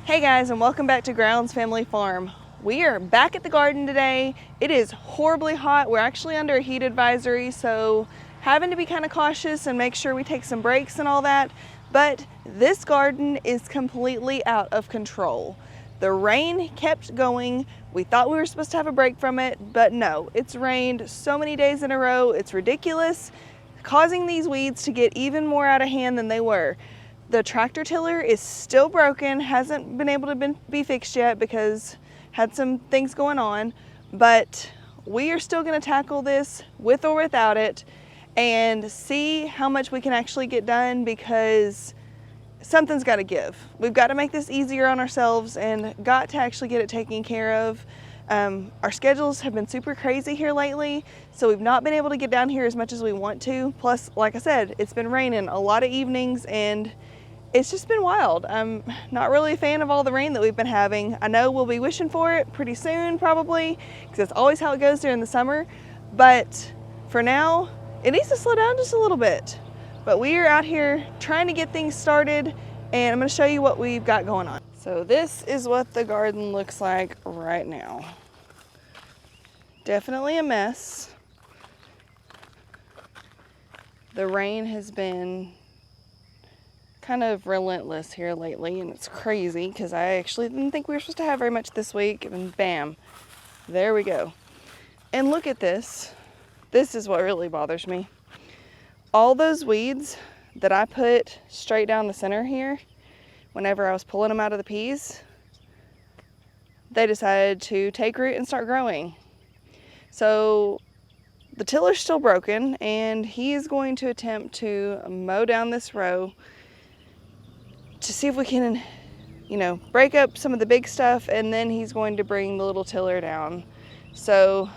Hey guys, and welcome back to Grounds Family Farm. We are back at the garden today. It is horribly hot. We're actually under a heat advisory, so having to be kind of cautious and make sure we take some breaks and all that. But this garden is completely out of control. The rain kept going. We thought we were supposed to have a break from it, but no, it's rained so many days in a row. It's ridiculous, causing these weeds to get even more out of hand than they were. The tractor tiller is still broken, hasn't been able to be fixed yet because had some things going on, but we are still going to tackle this with or without it and see how much we can actually get done, because something's got to give. We've got to make this easier on ourselves and got to actually get it taken care of. Our schedules have been super crazy here lately, so we've not been able to get down here as much as we want to. Plus, like I said, it's been raining a lot of evenings and it's just been wild. I'm not really a fan of all the rain that we've been having. I know we'll be wishing for it pretty soon probably, because that's always how it goes during the summer. But for now, it needs to slow down just a little bit. But we are out here trying to get things started, and I'm going to show you what we've got going on. So this is what the garden looks like right now. Definitely a mess. The rain has been kind of relentless here lately, and it's crazy because I actually didn't think we were supposed to have very much this week, and bam, there we go. And look at this. This is what really bothers me. All those weeds that I put straight down the center here, whenever I was pulling them out of the peas, they decided to take root and start growing. So the tiller's still broken, and he is going to attempt to mow down this row to see if we can, break up some of the big stuff, and then he's going to bring the little tiller down. So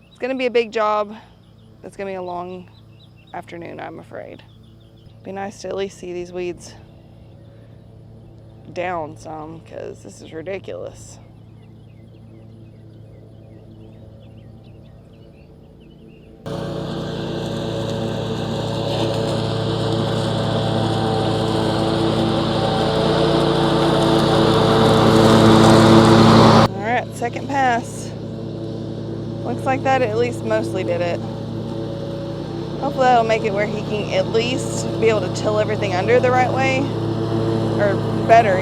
it's going to be a big job. It's going to be a long afternoon, I'm afraid. Be nice to at least see these weeds down some, because this is ridiculous. Second pass. Looks like that at least mostly did it. Hopefully that'll make it where he can at least be able to till everything under the right way, or better,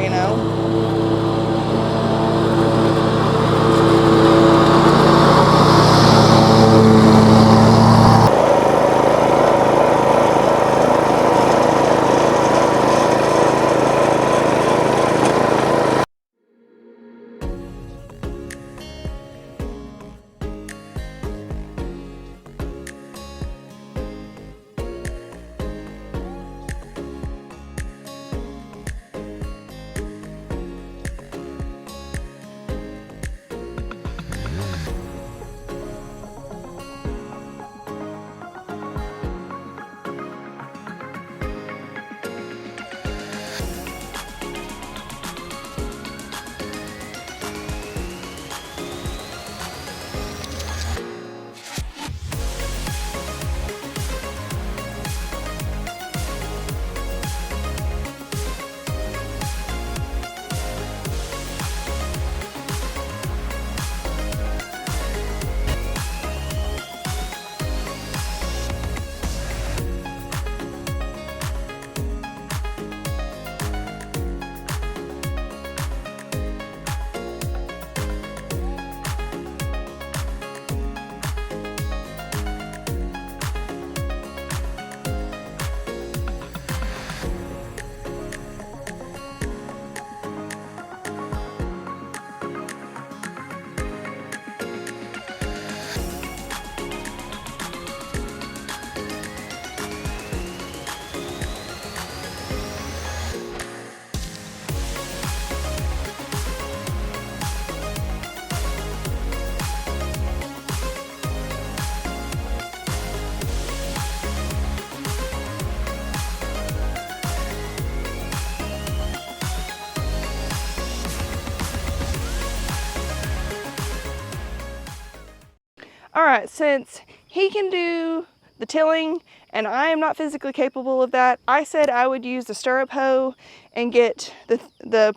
All right, since he can do the tilling and I am not physically capable of that, I said I would use the stirrup hoe and get the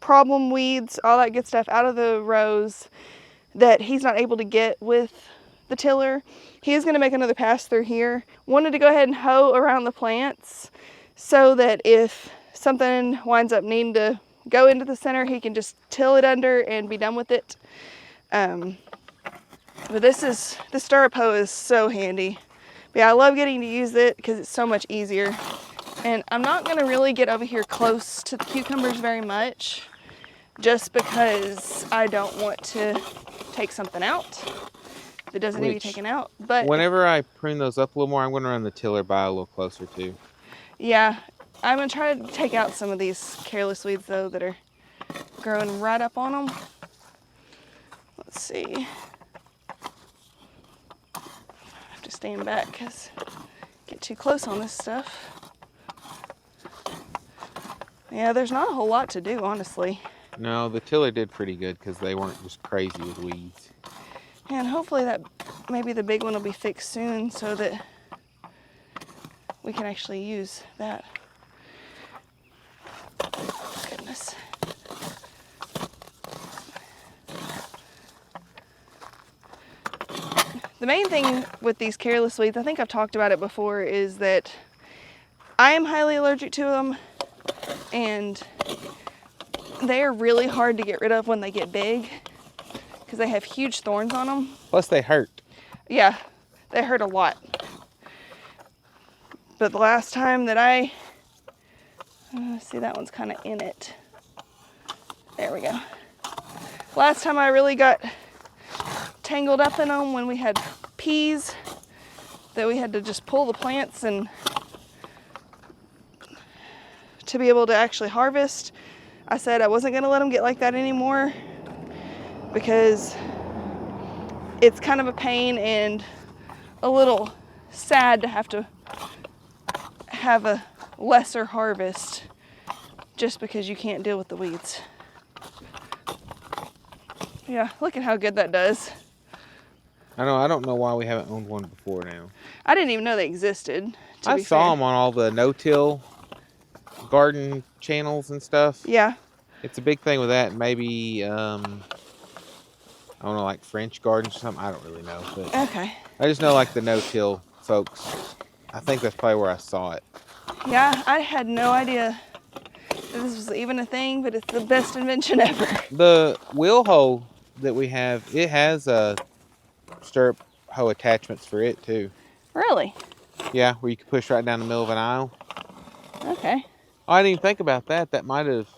problem weeds, all that good stuff out of the rows that he's not able to get with the tiller. He is going to make another pass through here. Wanted to go ahead and hoe around the plants so that if something winds up needing to go into the center, he can just till it under and be done with it. But this stirrup hoe is so handy. But yeah, I love getting to use it because it's so much easier. And I'm not going to really get over here close to the cucumbers very much, just because I don't want to take something out that doesn't need to be taken out. But whenever I prune those up a little more, I'm going to run the tiller by a little closer too. Yeah, I'm going to try to take out some of these careless weeds though that are growing right up on them. Let's see. I have to stand back because I get too close on this stuff. Yeah, there's not a whole lot to do, honestly. No, the tiller did pretty good because they weren't just crazy with weeds. And hopefully that maybe the big one will be fixed soon so that we can actually use that. Goodness. The main thing with these careless weeds, I think I've talked about it before, is that I am highly allergic to them, and they are really hard to get rid of when they get big because they have huge thorns on them. Plus they hurt. Yeah, they hurt a lot. But the last time that see, that one's kind of in it. There we go. Last time I really got tangled up in them when we had peas that we had to just pull the plants and to be able to actually harvest. I said I wasn't going to let them get like that anymore because it's kind of a pain and a little sad to have a lesser harvest just because you can't deal with the weeds. Yeah, look at how good that does. I know. I don't know why we haven't owned one before now. I didn't even know they existed. I saw them on all the no-till garden channels and stuff. Yeah. It's a big thing with that. Maybe, I don't know, like French gardens or something. I don't really know. But okay. I just know like the no-till folks. I think that's probably where I saw it. Yeah, I had no idea that this was even a thing, but it's the best invention ever. The wheel hoe that we have, it has stirrup hoe attachments for it too. Really? Yeah, where you can push right down the middle of an aisle. Okay. Oh, I didn't even think about that. That might have,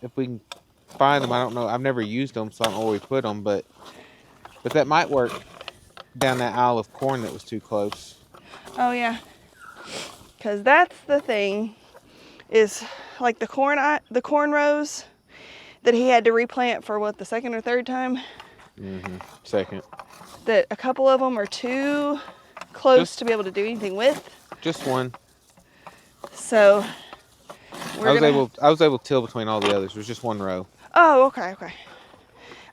if we can find them, I don't know. I've never used them, so I don't know where we put them, but that might work down that aisle of corn that was too close. Oh yeah. Because that's the thing, is like the corn rows that he had to replant for what, the second or third time? Mm-hmm. Second. That a couple of them are too close to be able to do anything with. Just one. So I was able to till between all the others. It was just one row. Oh, okay.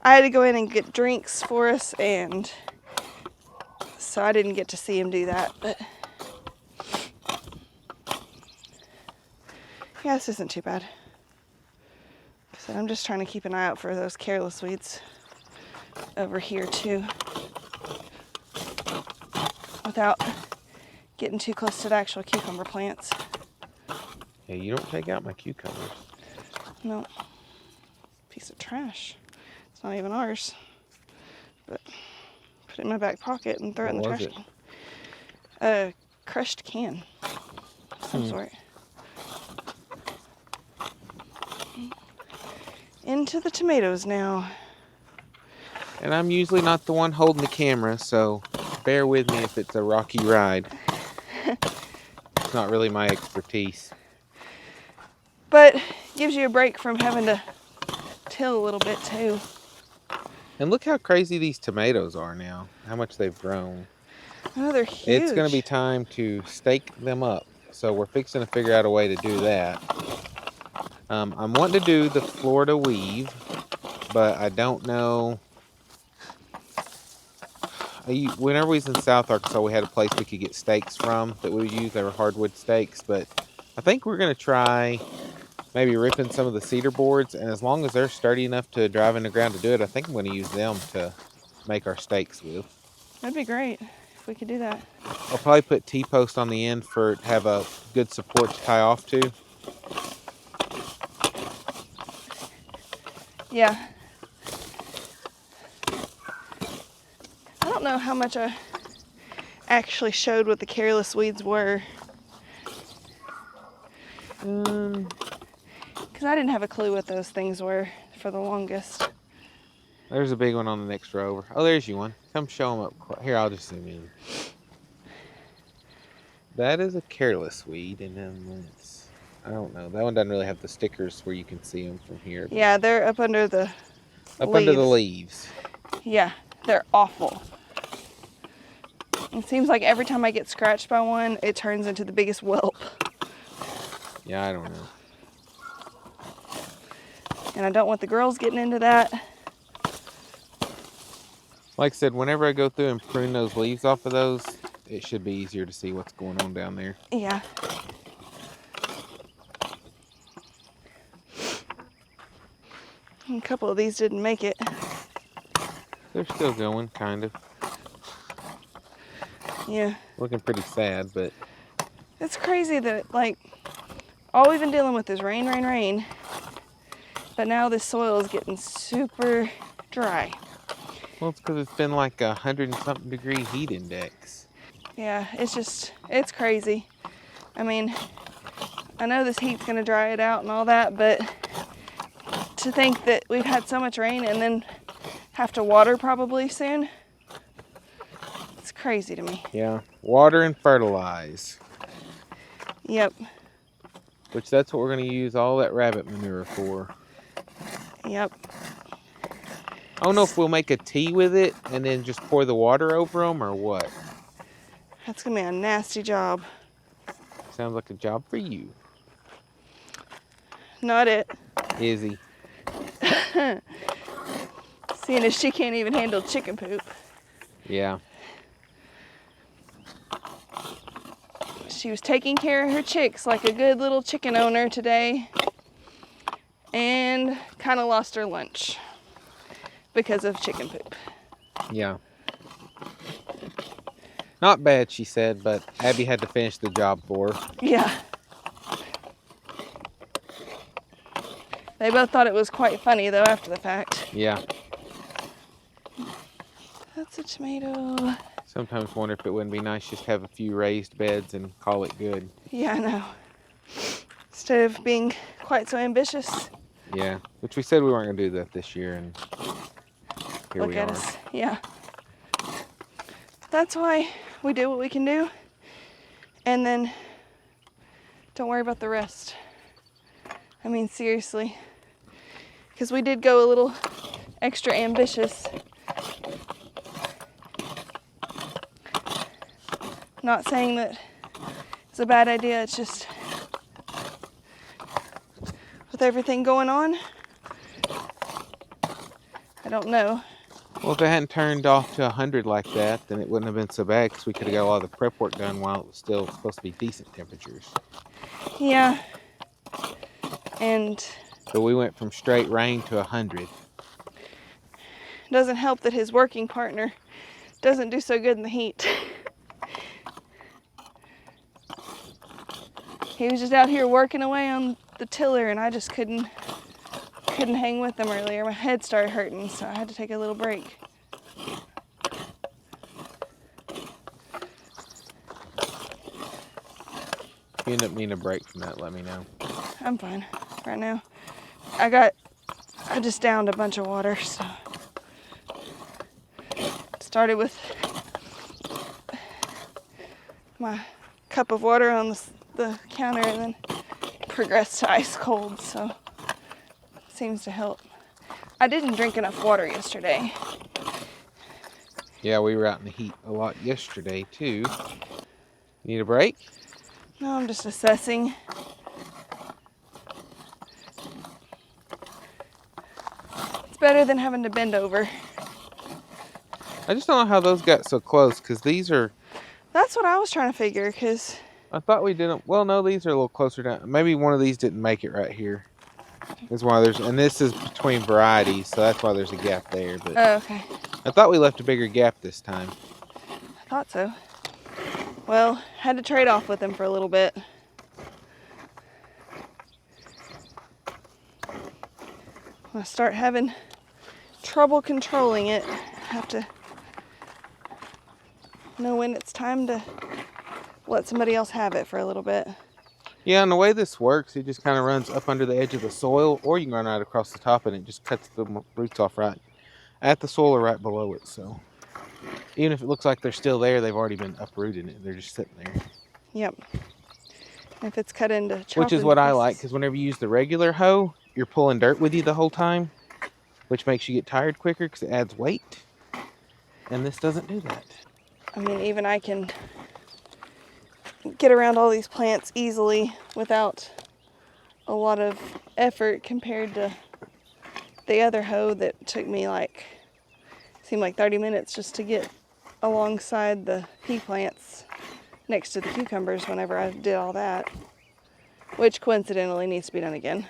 I had to go in and get drinks for us, and so I didn't get to see him do that, but yeah, this isn't too bad. So I'm just trying to keep an eye out for those careless weeds over here too, without getting too close to the actual cucumber plants. Yeah, you don't take out my cucumbers. No. Piece of trash. It's not even ours. But put it in my back pocket and throw it in the trash can. A crushed can of some sort. Into the tomatoes now. And I'm usually not the one holding the camera, so bear with me if it's a rocky ride. It's not really my expertise. But gives you a break from having to till a little bit too. And look how crazy these tomatoes are now. How much they've grown. Oh, they're huge. It's going to be time to stake them up. So we're fixing to figure out a way to do that. I'm wanting to do the Florida weave, but I don't know. Whenever we was in South Arkansas, we had a place we could get stakes from that we would use. They were hardwood stakes, but I think we're going to try maybe ripping some of the cedar boards, and as long as they're sturdy enough to drive in the ground to do it, I think I'm going to use them to make our stakes with. That'd be great if we could do that. I'll probably put T-post on the end to have a good support to tie off to. Yeah. I don't know how much I actually showed what the careless weeds were. Because I didn't have a clue what those things were for the longest. There's a big one on the next row over. Oh, there's you one. Come show them up. Here, I'll just zoom in. That is a careless weed, and then let's, I don't know. That one doesn't really have the stickers where you can see them from here. Yeah, they're up under the leaves. Under the leaves. Yeah, they're awful. It seems like every time I get scratched by one, it turns into the biggest whelp. Yeah, I don't know. And I don't want the girls getting into that. Like I said, whenever I go through and prune those leaves off of those, it should be easier to see what's going on down there. Yeah. A couple of these didn't make it. They're still going, kind of. Yeah. Looking pretty sad, but... It's crazy that, like, all we've been dealing with is rain, rain, rain. But now this soil is getting super dry. Well, it's because it's been like 100-something degree heat index. Yeah, it's crazy. I mean, I know this heat's gonna dry it out and all that, but to think that we've had so much rain and then have to water probably soon, it's crazy to me. Yeah, water and fertilize. Yep. Which that's what we're going to use all that rabbit manure for. Yep. I don't know if we'll make a tea with it and then just pour the water over them or what. That's gonna be a nasty job. Sounds like a job for you. Not it. Izzy. Seeing as she can't even handle chicken poop. Yeah. She was taking care of her chicks like a good little chicken owner today and kind of lost her lunch because of chicken poop. Yeah. Not bad, she said, but Abby had to finish the job for her. Yeah. They both thought it was quite funny, though, after the fact. Yeah. That's a tomato. Sometimes wonder if it wouldn't be nice just to have a few raised beds and call it good. Yeah, I know. Instead of being quite so ambitious. Yeah, which we said we weren't going to do that this year, and here Look we at are. us. Yeah. That's why we do what we can do, and then don't worry about the rest. I mean, seriously. Because we did go a little extra ambitious. Not saying that it's a bad idea, it's just with everything going on, I don't know. Well, if it hadn't turned off to 100 like that, then it wouldn't have been so bad because we could have got a lot of the prep work done while it was still supposed to be decent temperatures. Yeah. And So we went from straight rain to 100. it doesn't help that his working partner doesn't do so good in the heat. He was just out here working away on the tiller, and I just couldn't hang with him earlier. My head started hurting, so I had to take a little break. If you end up needing a break from that, let me know. I'm fine right now. I just downed a bunch of water, so. Started with my cup of water on the counter and then progressed to ice cold, so it seems to help. I didn't drink enough water yesterday. Yeah, we were out in the heat a lot yesterday, too. Need a break? No, I'm just assessing. It's better than having to bend over. I just don't know how those got so close, because these are... That's what I was trying to figure, because I thought we didn't. Well, no, these are a little closer down. Maybe one of these didn't make it right here. That's why there's, and this is between varieties, so that's why there's a gap there. But Oh, okay. I thought we left a bigger gap this time. I thought so. Well, had to trade off with them for a little bit. When I start having trouble controlling it, I have to know when it's time to let somebody else have it for a little bit. Yeah, and the way this works, it just kind of runs up under the edge of the soil, or you can run right across the top and it just cuts the roots off right at the soil or right below it. So even if it looks like they're still there, they've already been uprooted. They're just sitting there. Yep. And if it's cut into chopped Which is what I like, because whenever you use the regular hoe, you're pulling dirt with you the whole time, which makes you get tired quicker because it adds weight. And this doesn't do that. I mean, even I can get around all these plants easily without a lot of effort compared to the other hoe that took me seemed like 30 minutes just to get alongside the pea plants next to the cucumbers whenever I did all that, which coincidentally needs to be done again.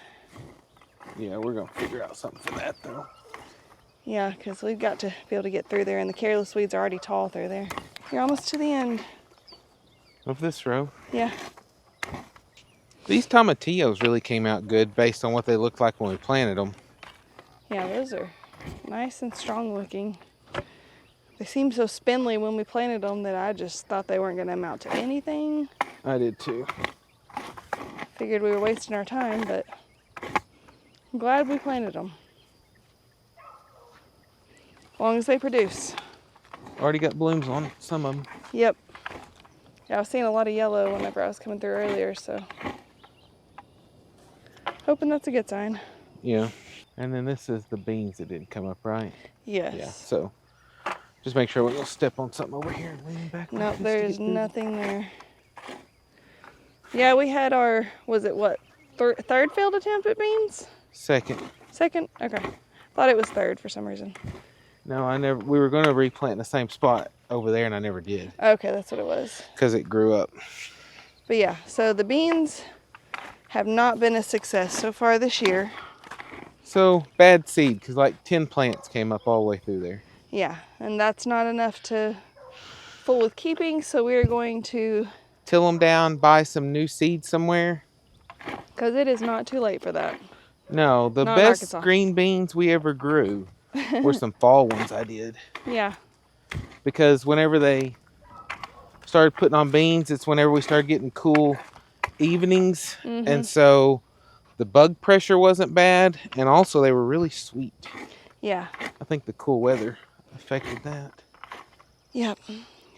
Yeah, we're going to figure out something for that though. Yeah, because we've got to be able to get through there, and the careless weeds are already tall through there. You're almost to the end. Of this row? Yeah. These tomatillos really came out good based on what they looked like when we planted them. Yeah, those are nice and strong looking. They seemed so spindly when we planted them that I just thought they weren't going to amount to anything. I did too. Figured we were wasting our time, but I'm glad we planted them. As long as they produce. Already got blooms on some of them. Yep. Yeah, I was seeing a lot of yellow whenever I was coming through earlier, so hoping that's a good sign. Yeah. And then this is the beans that didn't come up right. Yes. Yeah. So just make sure we don't step on something over here and lean back. Nope, there's nothing there. Yeah, we had our, was it what, third failed attempt at beans? Second. Second? Okay. Thought it was third for some reason. No, I never. We were going to replant in the same spot over there, and I never did. Okay, that's what it was. Because it grew up. But yeah, so the beans have not been a success so far this year. So, bad seed, because like 10 plants came up all the way through there. Yeah, and that's not enough to fool with keeping, so we're going to till them down, buy some new seed somewhere. Because it is not too late for that. No, the Not in best Arkansas. green beans we ever grew were some fall ones I did. Yeah. Because whenever they started putting on beans, it's whenever we started getting cool evenings. Mm-hmm. And so the bug pressure wasn't bad. And also they were really sweet. Yeah. I think the cool weather affected that. Yep.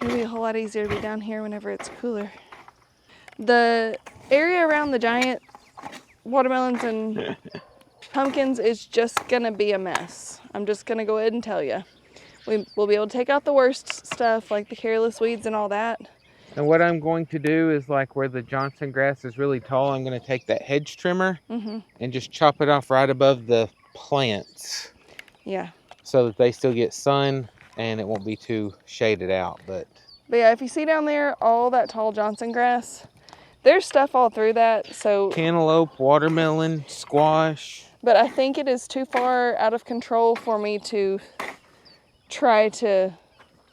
It'll be a whole lot easier to be down here whenever it's cooler. The area around the giant watermelons and pumpkins is just gonna be a mess. I'm just gonna go ahead and tell you. We'll be able to take out the worst stuff like the careless weeds and all that. And what I'm going to do is like where the Johnson grass is really tall, I'm going to take that hedge trimmer and just chop it off right above the plants. Yeah. So that they still get sun and it won't be too shaded out. But yeah, if you see down there all that tall Johnson grass, there's stuff all through that. So cantaloupe, watermelon, squash. But I think it is too far out of control for me to try to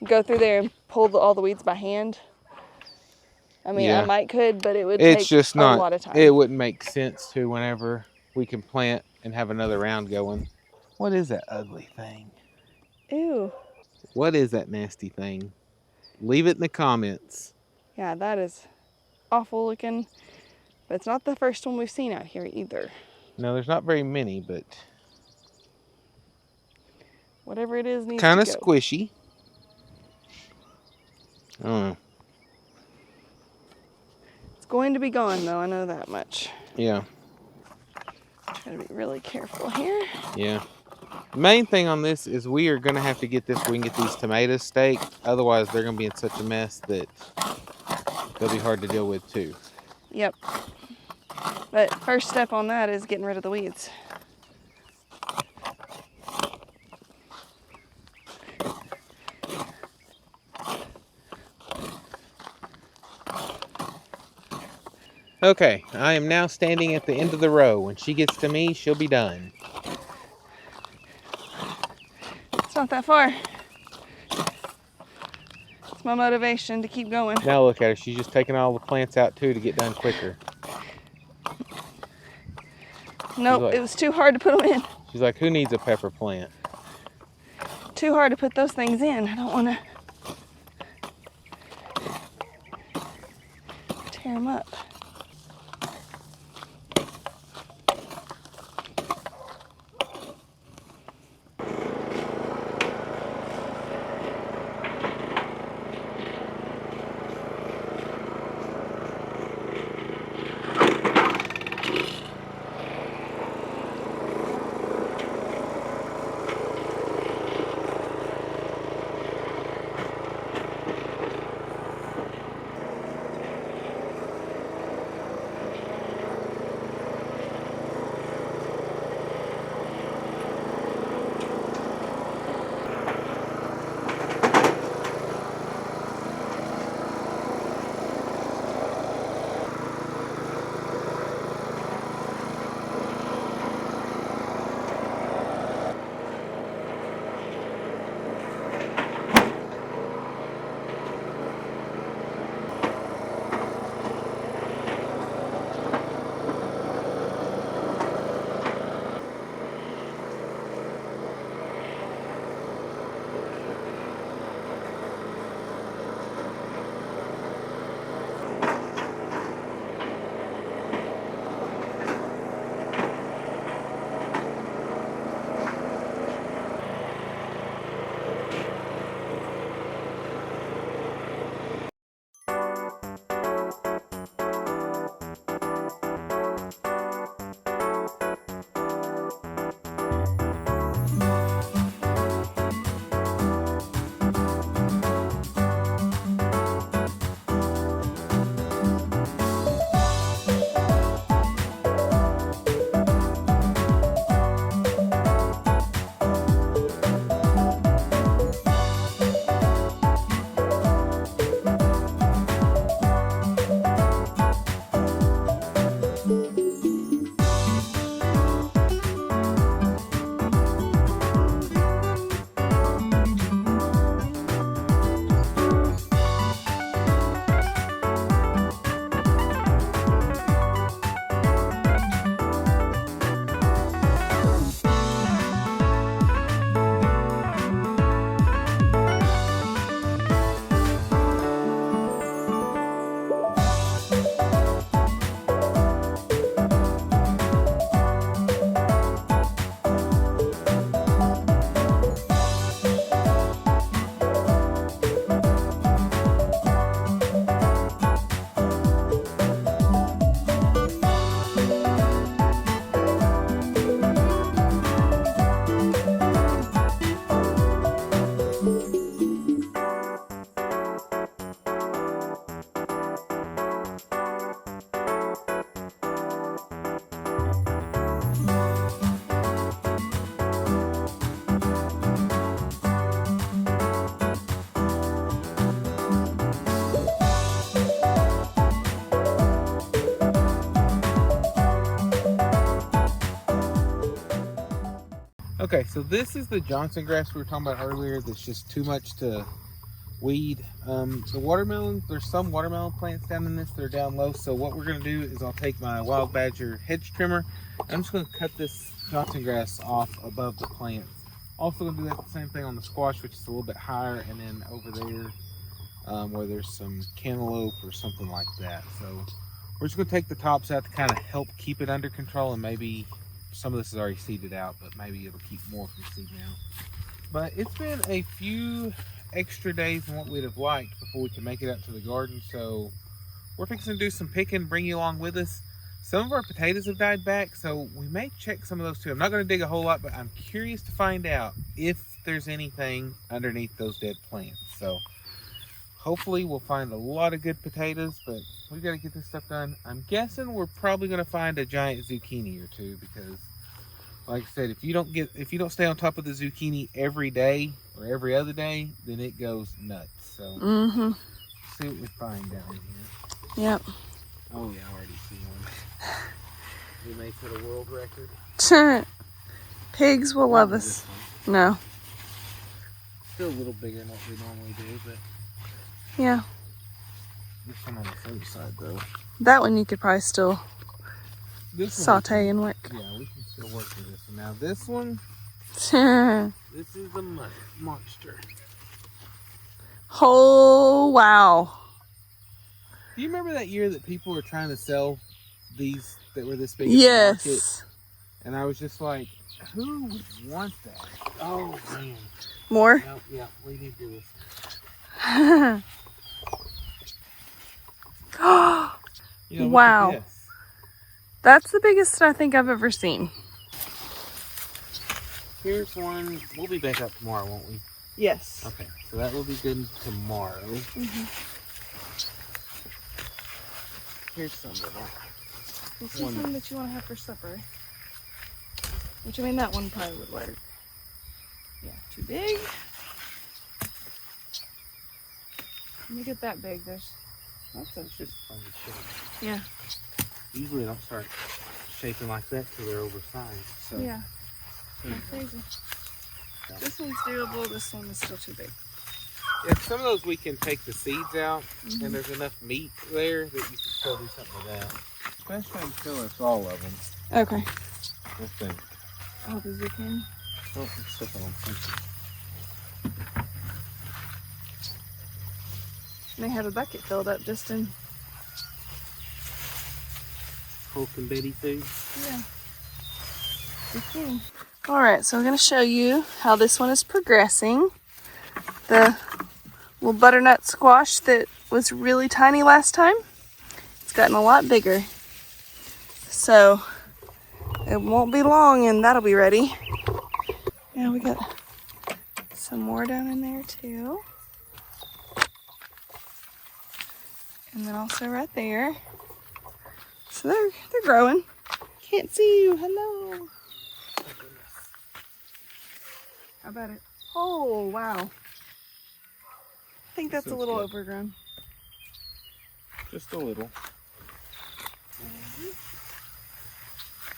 go through there and pull all the weeds by hand. I mean, yeah. I might could, but it would take a lot of time. It wouldn't make sense to whenever we can plant and have another round going. What is that ugly thing? Ew. What is that nasty thing? Leave it in the comments. Yeah, that is awful looking. But it's not the first one we've seen out here either. No, there's not very many, but whatever it is needs kind to of go. Squishy. I don't know. It's going to be gone though, I know that much. Yeah. Try to be really careful here. Yeah. The main thing on this is we are going to have to get this, we can get these tomatoes staked. Otherwise, they're going to be in such a mess that they'll be hard to deal with too. Yep. But first step on that is getting rid of the weeds. Okay, I am now standing at the end of the row. When she gets to me, she'll be done. It's not that far. It's my motivation to keep going. Now look at her. She's just taking all the plants out too to get done quicker. Nope, like, it was too hard to put them in. She's like, who needs a pepper plant? Too hard to put those things in. I don't want to tear them up. Okay, so this is the Johnson grass we were talking about earlier that's just too much to weed. The watermelon, there's some watermelon plants down in this that are down low, so what we're going to do is I'll take my wild badger hedge trimmer. I'm just going to cut this Johnson grass off above the plants. Also going to do that the same thing on the squash, which is a little bit higher, and then over there where there's some cantaloupe or something like that. So we're just going to take the tops out to kind of help keep it under control, and maybe some of this is already seeded out, but maybe it'll keep more from seeding out. But it's been a few extra days than what we'd have liked before we can make it out to the garden, so we're fixing to do some picking, bring you along with us. Some of our potatoes have died back, so we may check some of those too. I'm not going to dig a whole lot, but I'm curious to find out if there's anything underneath those dead plants. So hopefully we'll find a lot of good potatoes, but we've got to get this stuff done. I'm guessing we're probably going to find a giant zucchini or two, because like I said, if you don't stay on top of the zucchini every day or every other day, then it goes nuts. So see what we find down here. Yep. Oh yeah, I already see one. We may set a world record. Pigs will love us. No. Still a little bigger than what we normally do, but Yeah. this one on the front side though. That one you could probably still This saute and work. Yeah, we can still work with this one. Now this one, this is the monster. Oh, wow. Do you remember that year that people were trying to sell these that were this big at the market? Yes. And I was just like, who would want that? Oh, man. More? No, yeah, we need to do this. You know, wow. look at this. That's the biggest I think I've ever seen. Here's one. We'll be back up tomorrow, won't we? Yes. Okay, so that will be good tomorrow. Here's some of that. This is something that you want to have for supper. Which, I mean, that one probably would work. Yeah, too big. Let me get that big. That's just fun to shape. Yeah. Usually they don't start shaping like that till they're oversized. So. Yeah. That's crazy. This one's doable. This one is still too big. Yeah, some of those we can take the seeds out, and there's enough meat there that you can still do something with that. Especially until it's all of them. Okay. Let's see. Oh, these you can. Oh, it's stuff on something. They have a bucket filled up just in. Hulk and Betty food. Yeah. Okay. All right, so I'm going to show you how this one is progressing. The little butternut squash that was really tiny last time, it's gotten a lot bigger. So it won't be long and that'll be ready. Yeah, we got some more down in there too. And then also right there. So they're growing. Can't see you. Hello. How about it? Oh, wow. I think that's a little overgrown. Just a little.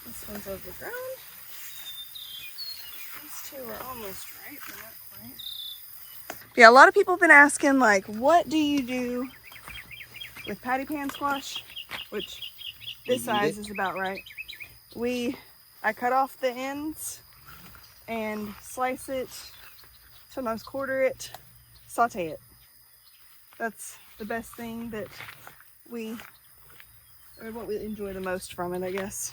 This one's overgrown. These two are almost right, but not quite. Yeah, a lot of people have been asking, like, what do you do with patty pan squash? Which this size is about right. I cut off the ends and slice it, sometimes quarter it, saute it. That's the best thing that what we enjoy the most from it, I guess.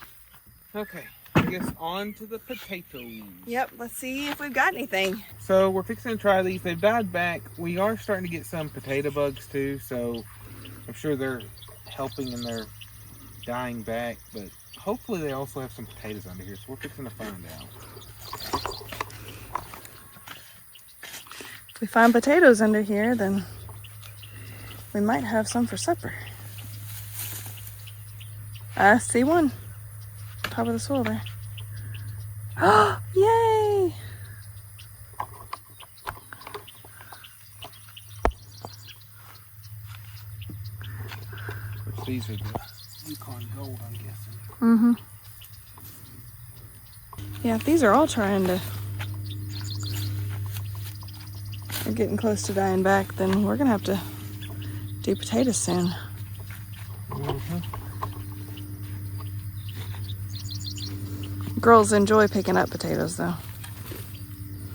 Okay, I guess on to the potatoes. Yep, let's see if we've got anything. So we're fixing to try these. They've died back. We are starting to get some potato bugs too, so I'm sure they're helping and they're dying back, but hopefully they also have some potatoes under here, so we're fixing to find out. If we find potatoes under here, then we might have some for supper. I see one. Top of the soil there. Oh, yay! Which these are the Yukon Gold, I'm guessing. Mm-hmm. Yeah, if these are all trying to... They're getting close to dying back, then we're going to have to do potatoes soon. Mm-hmm. Girls enjoy picking up potatoes, though.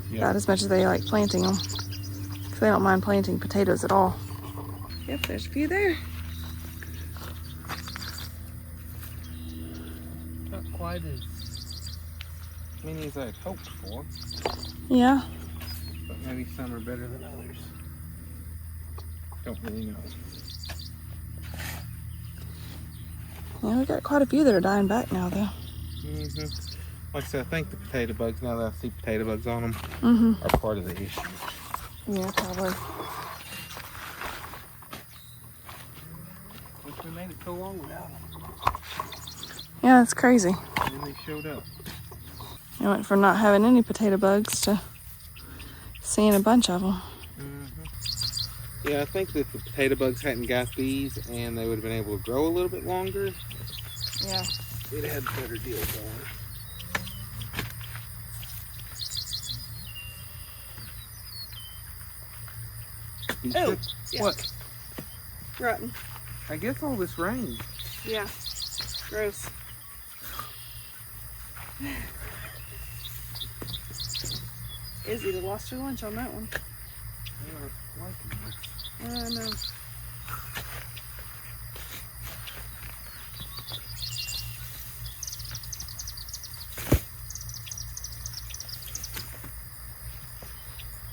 Yep. About as much as they like planting them. Because they don't mind planting potatoes at all. Yep, there's a few there. Not quite as many as I'd hoped for. Yeah. But maybe some are better than others. Don't really know. Yeah, we got quite a few that are dying back now, though. Mm-hmm. Like I said, I think the potato bugs, now that I see potato bugs on them, are part of the issue. Yeah, probably. Which we made it so long without them. Yeah, that's crazy. And then they showed up. I went from not having any potato bugs to seeing a bunch of them. Yeah, I think that if the potato bugs hadn't got these and they would have been able to grow a little bit longer, Yeah. we'd have had a better deal going. Oh, yeah. What? Rotten. I guess all this rain. Yeah. Gross. Izzy lost her lunch on that one. I know.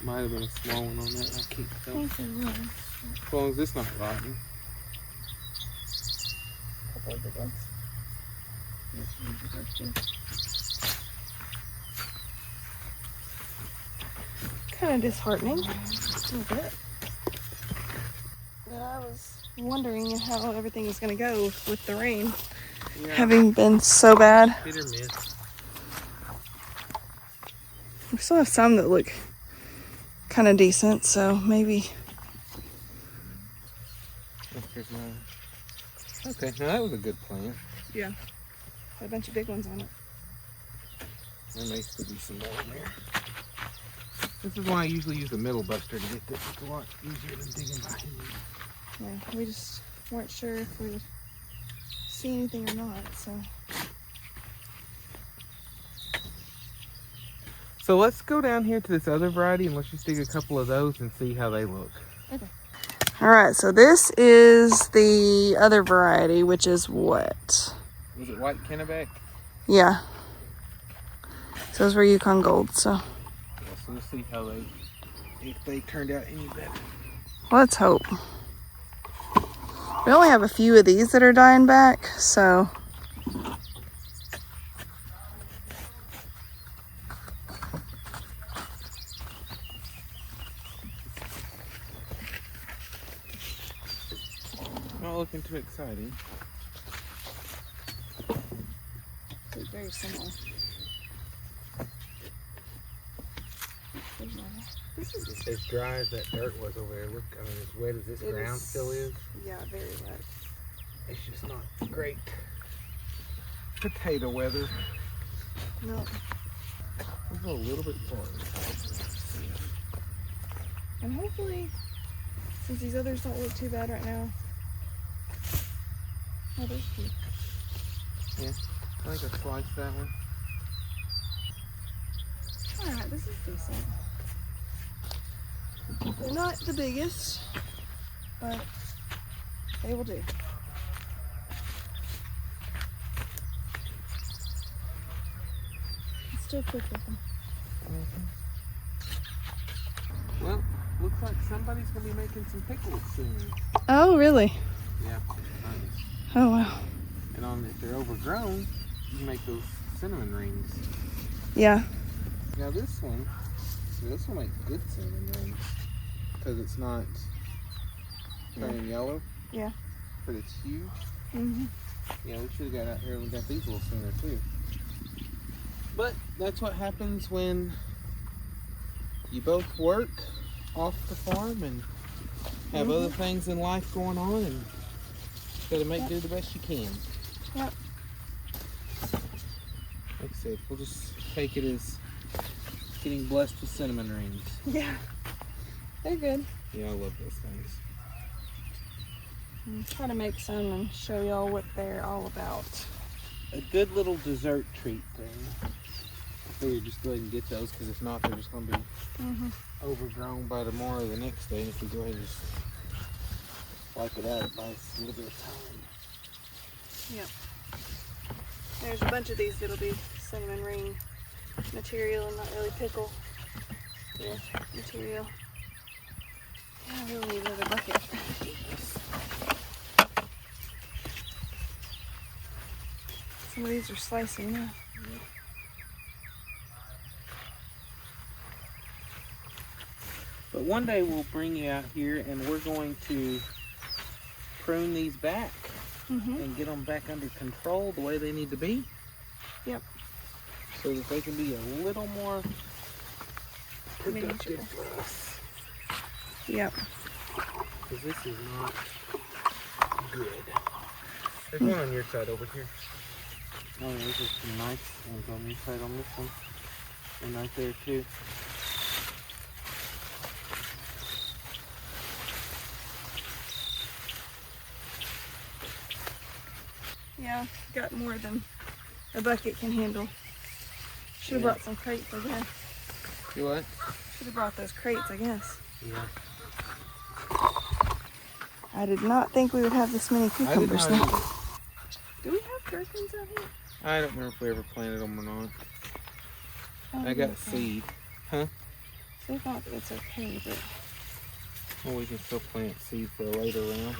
Might have been a small one on that. I can't tell. I think it was. As long as it's not rotten. A couple of good ones. Kind of disheartening a little bit. But I was wondering how everything is going to go with the rain having been so bad. Hit or miss. We still have some that look kind of decent, so maybe. Okay, now that was a good plant. Yeah. Got a bunch of big ones on it. There may still be some more in there. This is why I usually use a middle buster to get this. It's a lot easier than digging by hand. Yeah, we just weren't sure if we would see anything or not, so. So let's go down here to this other variety and let's just dig a couple of those and see how they look. Okay. All right, so this is the other variety, which is what? Was it white Kennebec? Yeah. So those were Yukon Gold, so. Yeah, so we'll see how if they turned out any better. Let's hope. We only have a few of these that are dying back, so. Not looking too exciting. They're very similar. This is As dry as that dirt was over there. Look, I mean, as wet as this ground still is. Yeah, very wet. It's just not great potato weather. No. We'll go a little bit farther. And hopefully, since these others don't look too bad right now. Oh, they're cute. Yeah, I think I sliced that one. Alright, this is decent. They're not the biggest, but they will do. I'm still quick with them. Well, looks like somebody's going to be making some pickles soon. Oh, really? Yeah, nice. Oh, wow. And if they're overgrown, you can make those cinnamon rings. Yeah. Now this will make good cinnamon rings because it's not turning yellow. Yeah. But it's huge. Mm-hmm. Yeah, we should have got out here and we got these a little sooner too. But that's what happens when you both work off the farm and have other things in life going on, and you gotta make do the best you can. Yep. Like I said, we'll just take it as getting blessed with cinnamon rings. Yeah. They're good. Yeah, I love those things. I'm trying to make some and show y'all what they're all about. A good little dessert treat thing. I figured just go ahead and get those because if not, they're just going to be overgrown by tomorrow or the next day. And if we go ahead and just wipe it out, it buys a little bit of time. Yep. There's a bunch of these that'll be cinnamon ring material and not really pickle material. Yeah, I really need another bucket. Some of these are slicing now. But one day we'll bring you out here and we're going to prune these back and get them back under control the way they need to be. Yep. So that they can be a little more productive for us. Yep. Because this is not good. There's one on your side over here. Oh, there's just some nice ones on your side on this one. And right there too. Yeah, got more than a bucket can handle. Should have brought some crates, I guess. You what? Should have brought those crates, I guess. Yeah. I did not think we would have this many cucumbers I did not now. either. Do we have gherkins out here? I don't remember if we ever planted them or not. Oh, I got okay. seed. Huh? So I thought it's okay, but Well, we can still plant seed for a later round.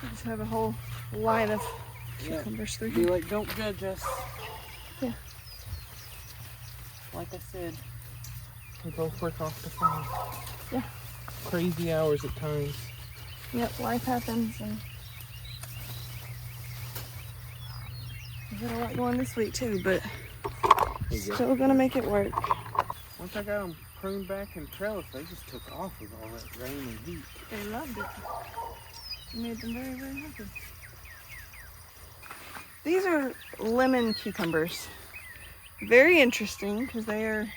we just have a whole line of cucumbers through Be here. like, don't judge us. Yeah. Like I said, we both work off the farm. Yeah. Crazy hours at times. Yep, life happens, and we've got a lot going this week too, but still gonna make it work. Once I got them pruned back and trellised, they just took off with all that rain and heat. They loved it. It made them very, very happy. These are lemon cucumbers. Very interesting because they are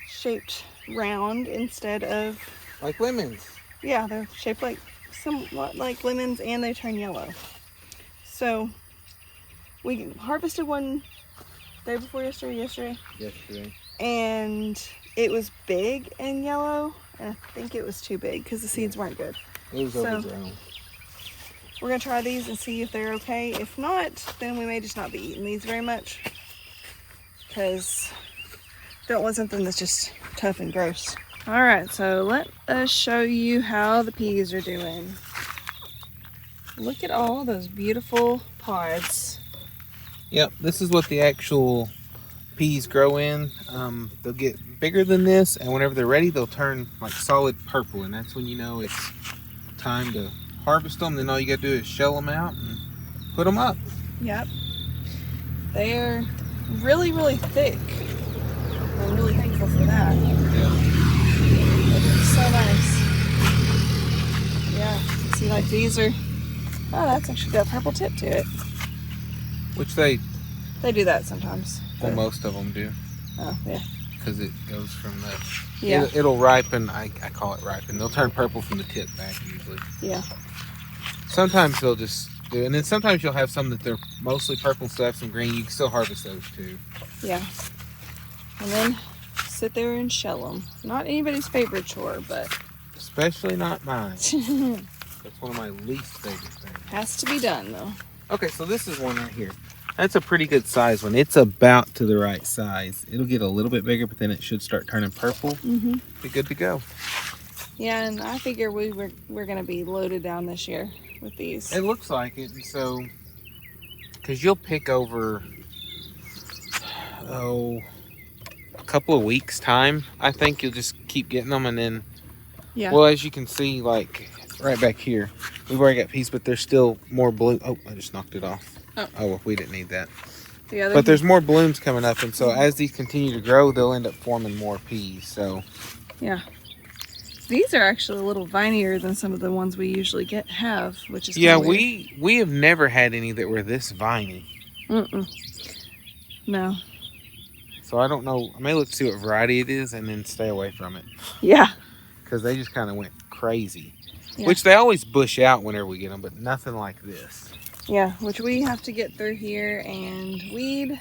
shaped round instead of, Like lemons. yeah, they're shaped like somewhat like lemons and they turn yellow. So we harvested one day before yesterday, Yesterday. and it was big and yellow, and I think it was too big because the seeds weren't good. It was So- overgrown. We're gonna try these and see if they're okay. If not, then we may just not be eating these very much because don't want something that's just tough and gross. All right, so let us show you how the peas are doing. Look at all those beautiful pods. Yep, this is what the actual peas grow in. They'll get bigger than this, and whenever they're ready, they'll turn like solid purple, and that's when you know it's time to harvest them. Then all you gotta do is shell them out and put them up. Yep. They're really, really thick. I'm really thankful for that. Yeah. It's so nice. Yeah, see, like these are, oh, that's actually got a purple tip to it. Which they, They do that sometimes. well, but- most of them do, Oh, yeah. because it goes from the, Yeah. it'll ripen. I call it ripen. They'll turn purple from the tip back usually. Yeah. Sometimes they'll just do, and then sometimes you'll have some that they're mostly purple and still have some green. You can still harvest those too. Yeah. And then sit there and shell them. Not anybody's favorite chore, but Especially not mine. has That's one of my least favorite things. to be done though. Okay, so this is one right here. That's a pretty good size one. It's about to the right size. It'll get a little bit bigger, but then it should start turning purple. Mm-hmm. Be good to go. Yeah, and I figure we're gonna be loaded down this year with these. It looks like it, and so, because you'll pick over, a couple of weeks time. I think you'll just keep getting them, and then, Yeah. well, as you can see, like right back here, we've already got peas, but there's still more bloom. Oh, I just knocked it off. Oh. Well, we didn't need that. The other But there's more blooms coming up, and so as these continue to grow, they'll end up forming more peas. So yeah. These are actually a little vinier than some of the ones we usually have, which is yeah, kinda weird. we have never had any that were this viney. No. So I don't know. I may look to see what variety it is and then stay away from it, Yeah. because they just kind of went crazy. Yeah. Which they always bush out whenever we get them, but nothing like this. Yeah, which we have to get through here and weed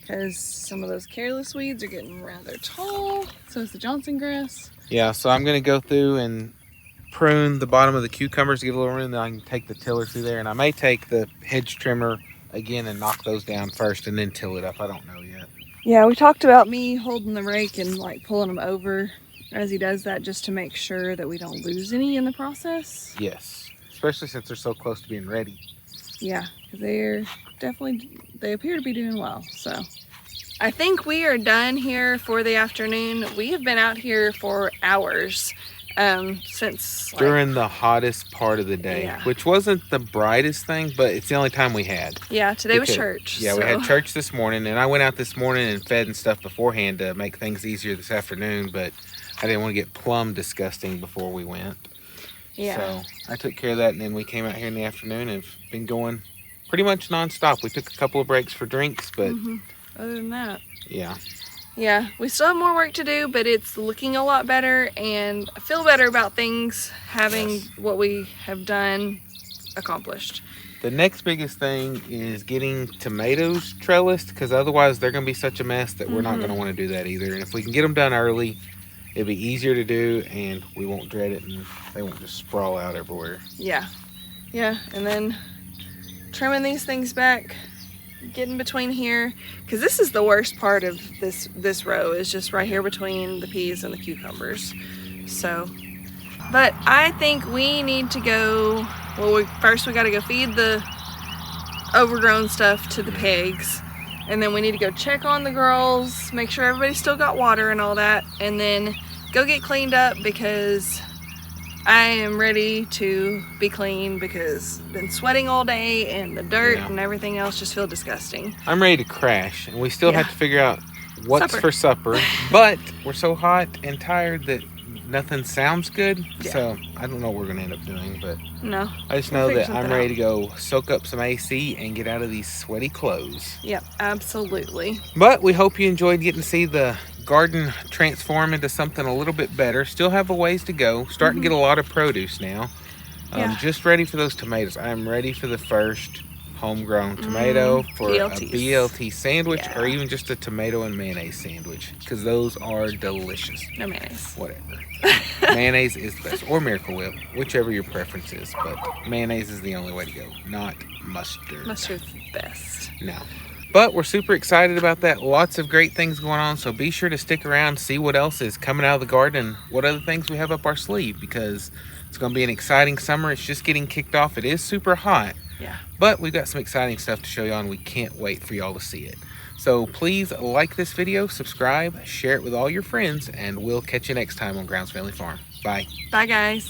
because some of those careless weeds are getting rather tall. So is the Johnson grass. Yeah, so I'm gonna go through and prune the bottom of the cucumbers to give a little room. Then I can take the tiller through there, and I may take the hedge trimmer again and knock those down first and then till it up. I don't know yet. Yeah, we talked about me holding the rake and like pulling them over as he does that just to make sure that we don't lose any in the process. Yes, especially since they're so close to being ready. Yeah, they're definitely, they appear to be doing well. So I think we are done here for the afternoon. We have been out here for hours since like, During the hottest part of the day, Yeah. which wasn't the brightest thing, but it's the only time we had. yeah, today was Because- church. Yeah, we had church this morning, and I went out this morning and fed and stuff beforehand to make things easier this afternoon, but I didn't want to get plumb disgusting before we went. Yeah. So I took care of that, and then we came out here in the afternoon and have been going pretty much nonstop. We took a couple of breaks for drinks, but other than that, yeah. Yeah, we still have more work to do, but it's looking a lot better, and I feel better about things having what we have done accomplished. The next biggest thing is getting tomatoes trellised, because otherwise they're going to be such a mess that we're not going to want to do that either. And if we can get them done early, it'll be easier to do, and we won't dread it, and they won't just sprawl out everywhere. Yeah, and then trimming these things back, getting between here, because this is the worst part of this row, is just right here between the peas and the cucumbers. So, but I think we need to go, well, first we got to go feed the overgrown stuff to the pigs, and then we need to go check on the girls, make sure everybody's still got water and all that, and then go get cleaned up, because I am ready to be clean, because I've been sweating all day and the dirt and everything else just feel disgusting. I'm ready to crash, and we still have to figure out what's Supper. for supper, but we're so hot and tired that nothing sounds good. So I don't know what we're gonna end up doing, but No, I just know that I'm ready to go soak up some AC and get out of these sweaty clothes. Yep, absolutely. But we hope you enjoyed getting to see the garden transform into something a little bit better. Still have a ways to go. Starting to get a lot of produce now. Just ready for those tomatoes. I'm ready for the first homegrown tomato for BLTs. a BLT sandwich, or even just a tomato and mayonnaise sandwich, because those are delicious. No mayonnaise. Whatever. Mayonnaise is the best, or Miracle Whip, whichever your preference is, but mayonnaise is the only way to go, not mustard. Mustard's the best. No. But we're super excited about that. Lots of great things going on, so be sure to stick around, see what else is coming out of the garden, what other things we have up our sleeve, because it's going to be an exciting summer. It's just getting kicked off. It is super hot. Yeah. But we've got some exciting stuff to show you, and we can't wait for y'all to see it. So please like this video, subscribe, share it with all your friends, and we'll catch you next time on Grounds Family Farm. Bye. Bye, guys.